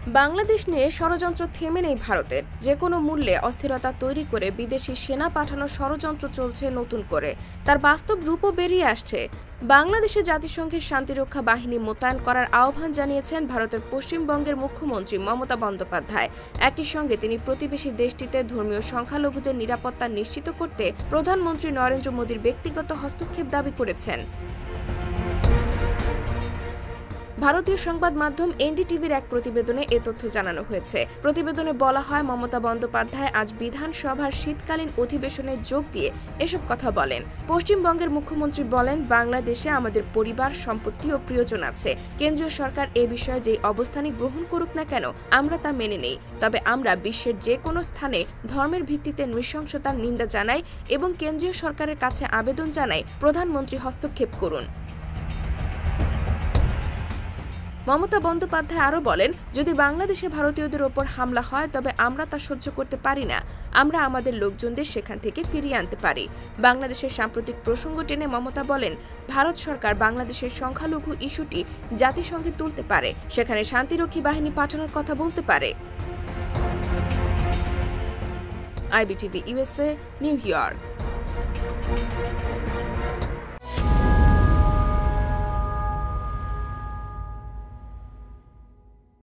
বাংলাদেশ নিয়ে ষড়যন্ত্র থেমে নেই ভারতের। যে কোনো মূল্যে অস্থিরতা তৈরি করে বিদেশি সেনা পাঠানোর ষড়যন্ত্র চলছে নতুন করে। তার বাস্তব রূপও বেরিয়ে আসছে। বাংলাদেশে জাতিসংঘের শান্তিরক্ষা বাহিনী মোতায়েন করার আহ্বান জানিয়েছেন ভারতের পশ্চিমবঙ্গের মুখ্যমন্ত্রী মমতা বন্দ্যোপাধ্যায়। একই সঙ্গে তিনি প্রতিবেশী দেশটিতে ধর্মীয় সংখ্যালঘুদের নিরাপত্তা নিশ্চিত করতে প্রধানমন্ত্রী নরেন্দ্র মোদীর ব্যক্তিগত হস্তক্ষেপ দাবি করেছেন। ভারতীয় সংবাদ মাধ্যম এনডিটিভির এক প্রতিবেদনে এ তথ্য জানানো হয়েছে। প্রতিবেদনে বলা হয়, মমতা বন্দ্যোপাধ্যায় আজ বিধানসভার শীতকালীন অধিবেশনে যোগ দিয়ে এসব কথা বলেন। পশ্চিমবঙ্গের মুখ্যমন্ত্রী বলেন, বাংলাদেশে আমাদের পরিবার, সম্পত্তি ও প্রিয়জন আছে। কেন্দ্রীয় সরকার এ বিষয়ে যেই অবস্থানই গ্রহণ করুক না কেন, আমরা তা মেনে নেই। তবে আমরা বিশ্বের যে কোনো স্থানে ধর্মের ভিত্তিতে নৃশংসতার নিন্দা জানাই এবং কেন্দ্রীয় সরকারের কাছে আবেদন জানাই, প্রধানমন্ত্রী হস্তক্ষেপ করুন। মমতা বন্দ্যোপাধ্যায় আরও বলেন, যদি বাংলাদেশে ভারতীয়দের ওপর হামলা হয় তবে আমরা তা সহ্য করতে পারি না। আমরা আমাদের লোকজনদের সেখান থেকে ফিরিয়ে আনতে পারি। বাংলাদেশের সাম্প্রতিক প্রসঙ্গ টেনে মমতা বলেন, ভারত সরকার বাংলাদেশের সংখ্যালঘু ইস্যুটি জাতিসংঘে তুলতে পারে, সেখানে শান্তিরক্ষী বাহিনী পাঠানোর কথা বলতে পারে। IBTV USA, new York.